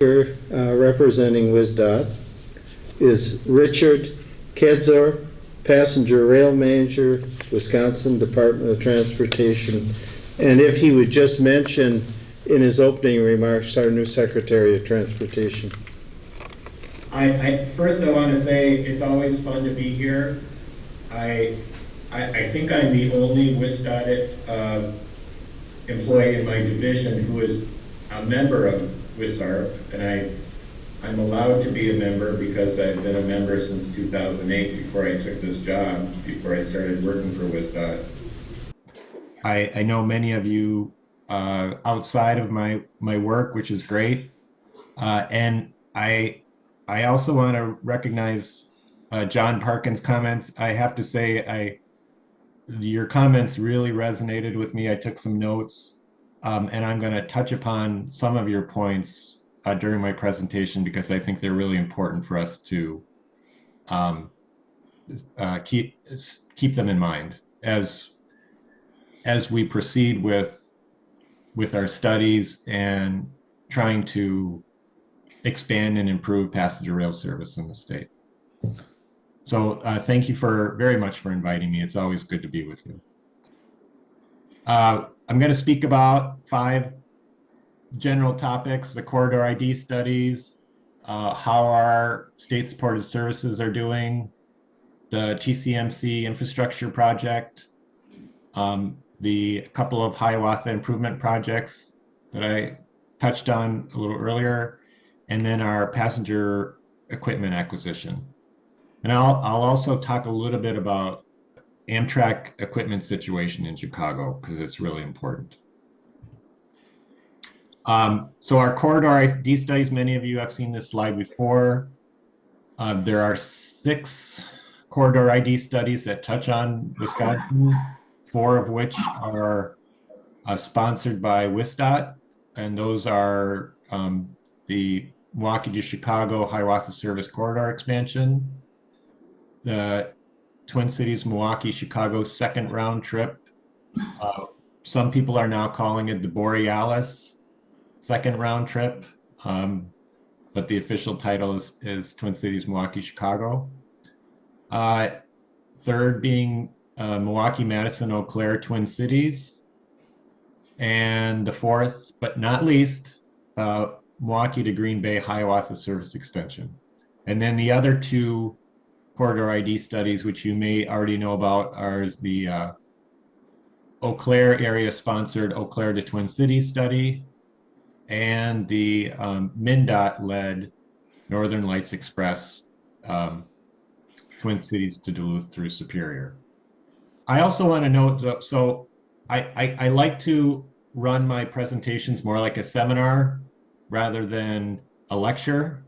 Representing WisDOT is Richard Kedzior, Passenger Rail Manager, Wisconsin Department of Transportation. And if he would just mention in his opening remarks our new Secretary of Transportation. First I want to say it's always fun to be here. I think I'm the only WisDOT employee in my division who is a member of WisARP, and I'm allowed to be a member because I've been a member since 2008, before I took this job, before I started working for WisDOT. I know many of you outside of my work, which is great, and I also want to recognize John Parkin's comments. I have to say, your comments really resonated with me. I took some notes, and I'm going to touch upon some of your points during my presentation because I think they're really important for us to keep them in mind as we proceed with our studies and trying to expand and improve passenger rail service in the state. So thank you very much for inviting me. It's always good to be with you. I'm going to speak about 5 general topics: the corridor ID studies, how our state-supported services are doing, the TCMC infrastructure project, the couple of Hiawatha improvement projects that I touched on a little earlier, and then our passenger equipment acquisition. And I'll also talk a little bit about Amtrak equipment situation in Chicago because it's really important. So our corridor ID studies, many of you have seen this slide before. There are 6 corridor ID studies that touch on Wisconsin, 4 of which are sponsored by WisDOT, and those are the Milwaukee to Chicago Hiawatha Service Corridor expansion, the Twin Cities Milwaukee Chicago second round trip. Some people are now calling it the Borealis second round trip, but the official title is Twin Cities Milwaukee Chicago. Third being Milwaukee Madison Eau Claire Twin Cities, and the 4th but not least Milwaukee to Green Bay Hiawatha Service Extension. And then the other 2 corridor ID studies, which you may already know about, are the Eau Claire area sponsored Eau Claire to Twin Cities study, and the MnDOT led Northern Lights Express Twin Cities to Duluth through Superior. I also want to note, so I like to run my presentations more like a seminar rather than a lecture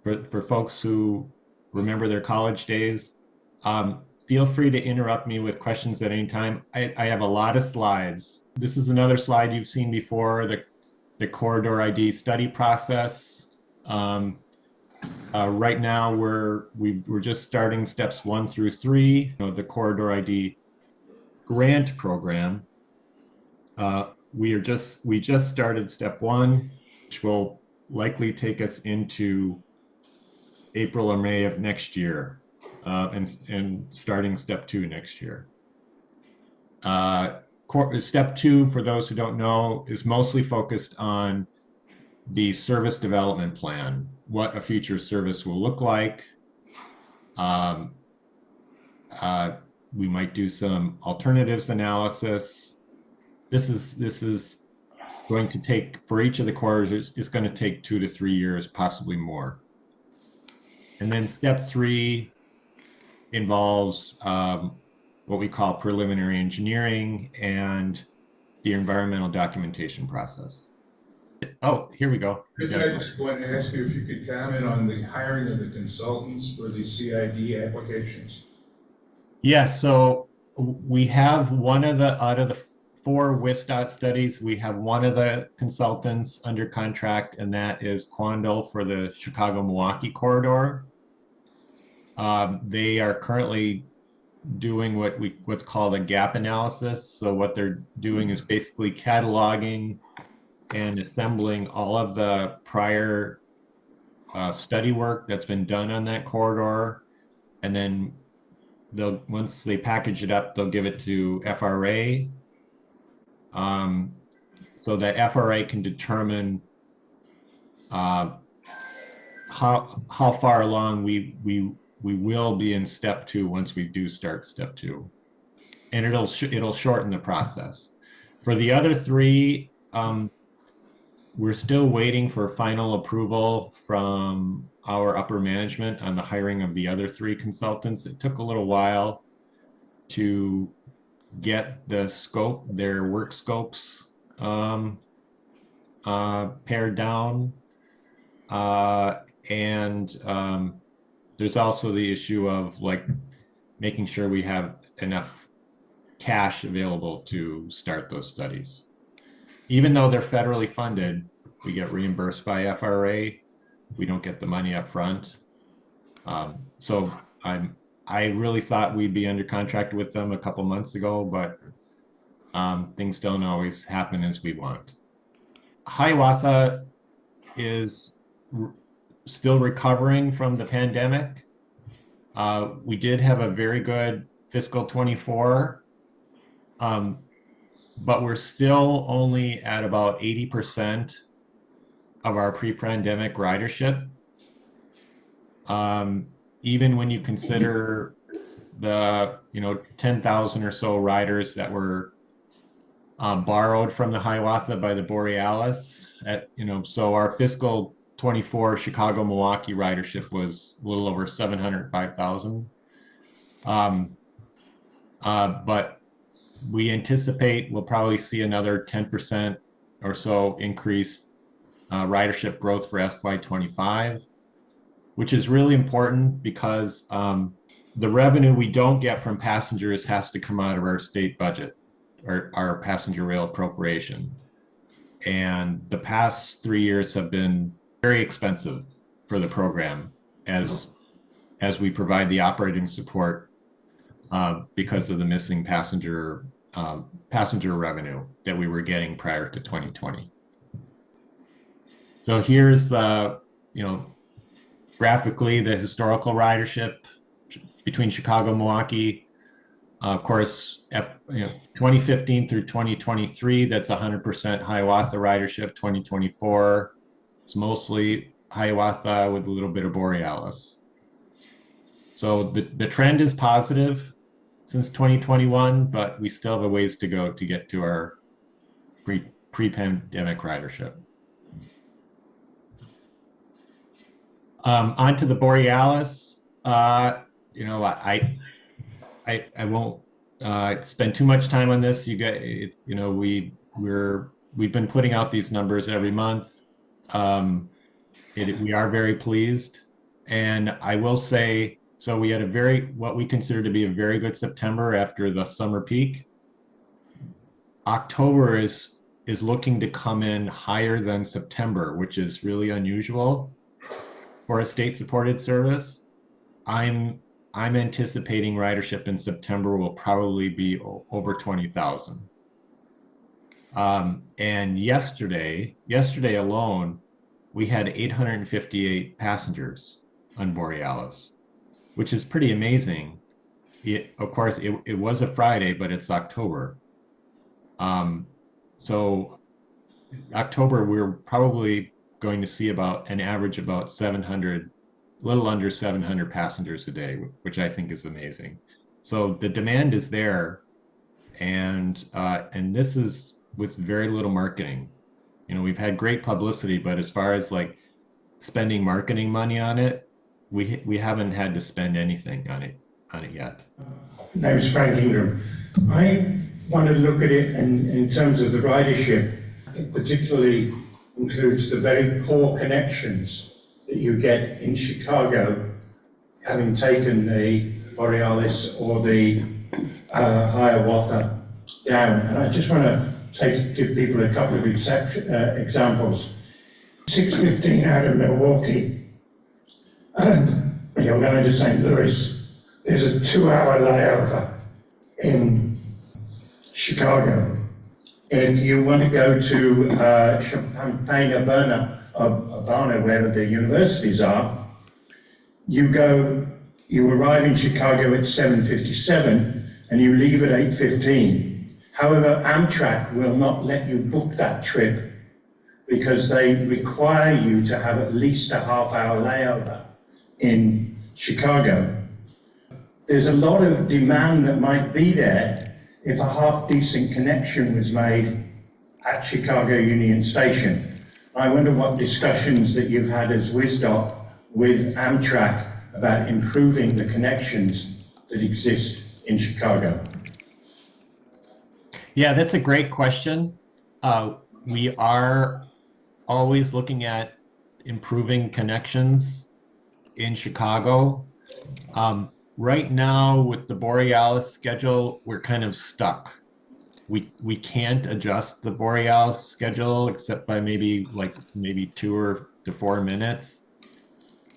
for folks who remember their college days. Feel free to interrupt me with questions at any time. I have a lot of slides. This is another slide you've seen before, the corridor ID study process. Right now we're just starting steps 1 through 3 of the corridor ID grant program. We just started step 1, which will likely take us into April or May of next year, and starting step 2 next year. Step 2, for those who don't know, is mostly focused on the service development plan, what a future service will look like. We might do some alternatives analysis. This is going to take, for each of the corridors, it's going to take 2 to 3 years, possibly more. And then step 3 involves what we call preliminary engineering and the environmental documentation process. Oh, here we go. I just wanted to ask you if you could comment on the hiring of the consultants for the CID applications. Yes, so we have one of the, out of the 4 WisDOT studies, we have one of the consultants under contract, and that is Quandl for the Chicago-Milwaukee corridor. They are currently doing what's called a gap analysis. So what they're doing is basically cataloging and assembling all of the prior study work that's been done on that corridor. And then once they package it up, they'll give it to FRA. So that FRA can determine how far along we will be in step 2 once we do start step 2, and it'll shorten the process. For the other 3, we're still waiting for final approval from our upper management on the hiring of the other 3 consultants. It took a little while to get their work scopes pared down. And there's also the issue of making sure we have enough cash available to start those studies. Even though they're federally funded, we get reimbursed by FRA. We don't get the money up front. So I really thought we'd be under contract with them a couple months ago, but things don't always happen as we want. Hiawatha is still recovering from the pandemic. We did have a very good fiscal 24, but we're still only at about 80% of our pre-pandemic ridership. Even when you consider the 10,000 or so riders that were borrowed from the Hiawatha by the Borealis, so our fiscal 24 Chicago Milwaukee ridership was a little over 705,000. But we anticipate we'll probably see another 10% or so increased ridership growth for FY25, which is really important because the revenue we don't get from passengers has to come out of our state budget, or our passenger rail appropriation. And the past 3 years have been very expensive for the program as we provide the operating support because of the missing passenger revenue that we were getting prior to 2020. So here's the, graphically, the historical ridership between Chicago and Milwaukee. Of course, 2015 through 2023, that's 100% Hiawatha ridership. 2024, it's mostly Hiawatha with a little bit of Borealis. So the trend is positive since 2021, but we still have a ways to go to get to our pre-pandemic ridership. Onto the Borealis. I won't spend too much time on this. You guys, we've been putting out these numbers every month. We are very pleased, and I will say, so we had what we consider to be a very good September after the summer peak. October is looking to come in higher than September, which is really unusual for a state-supported service. I'm anticipating ridership in September will probably be over 20,000. And yesterday alone, we had 858 passengers on Borealis, which is pretty amazing. Of course, it was a Friday, but it's October. So October, we're probably going to see about an average about 700, a little under 700 passengers a day, which I think is amazing. So the demand is there, and this is with very little marketing. We've had great publicity, but as far as spending marketing money on it, we haven't had to spend anything on it yet. My name is Frank Ingram. I want to look at it in terms of the ridership. It particularly includes the very poor connections that you get in Chicago, having taken the Borealis or the Hiawatha down. And I just want to give people a couple of examples. 6:15 out of Milwaukee, and you're going to St. Louis. There's a 2-hour layover in Chicago. If you want to go to Champaign-Urbana, wherever the universities are, you arrive in Chicago at 7:57 and you leave at 8:15. However, Amtrak will not let you book that trip because they require you to have at least a half-hour layover in Chicago. There's a lot of demand that might be there if a half-decent connection was made at Chicago Union Station. I wonder what discussions that you've had as WisDOT with Amtrak about improving the connections that exist in Chicago. Yeah, that's a great question. We are always looking at improving connections in Chicago. Right now with the Borealis schedule, we're kind of stuck. We can't adjust the Borealis schedule except by maybe 2 to 4 minutes.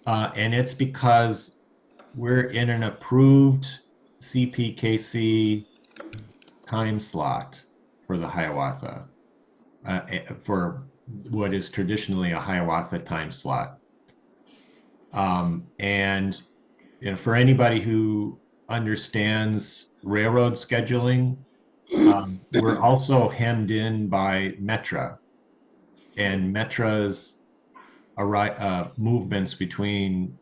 And it's because we're in an approved CPKC time slot for the Hiawatha, for what is traditionally a Hiawatha time slot. And for anybody who understands railroad scheduling, we're also hemmed in by Metra and Metra's movements between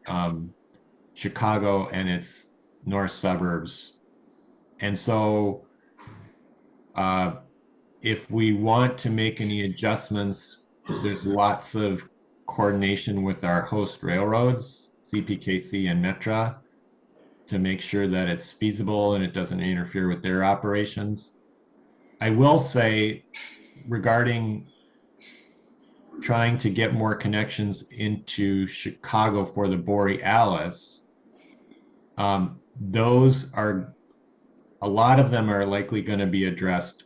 Chicago and its north suburbs. And so if we want to make any adjustments, there's lots of coordination with our host railroads, CPKC and Metra, to make sure that it's feasible and it doesn't interfere with their operations. I will say, regarding trying to get more connections into Chicago for the Borealis, those are, a lot of them are likely going to be addressed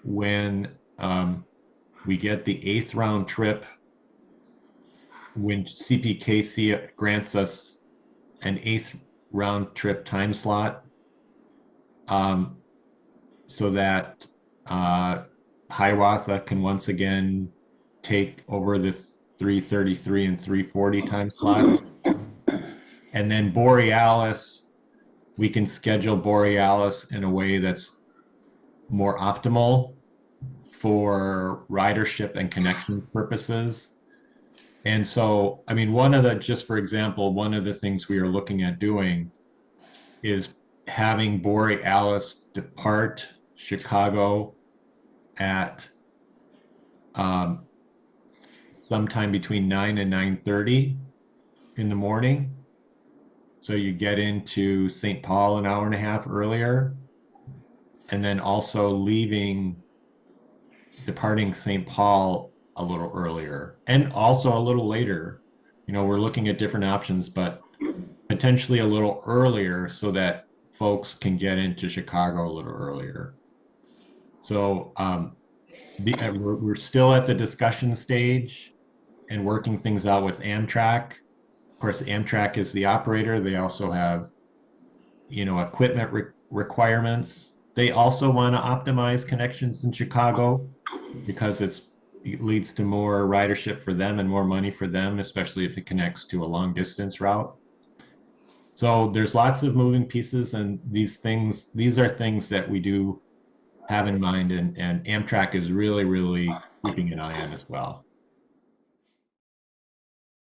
when we get the 8th round trip, when CPKC grants us an 8th round trip time slot, so that Hiawatha can once again take over this 3:33 and 3:40 time slots. And then Borealis, we can schedule Borealis in a way that's more optimal for ridership and connections purposes. And so, I mean, just for example, one of the things we are looking at doing is having Borealis depart Chicago at sometime between 9 and 9:30 in the morning. So you get into St. Paul an hour and a half earlier, and then also departing St. Paul a little earlier and also a little later. We're looking at different options, but potentially a little earlier so that folks can get into Chicago a little earlier. So we're still at the discussion stage and working things out with Amtrak. Of course, Amtrak is the operator. They also have, equipment requirements. They also want to optimize connections in Chicago because it leads to more ridership for them and more money for them, especially if it connects to a long distance route. So there's lots of moving pieces, and these are things that we do have in mind, and Amtrak is really, really keeping an eye on as well.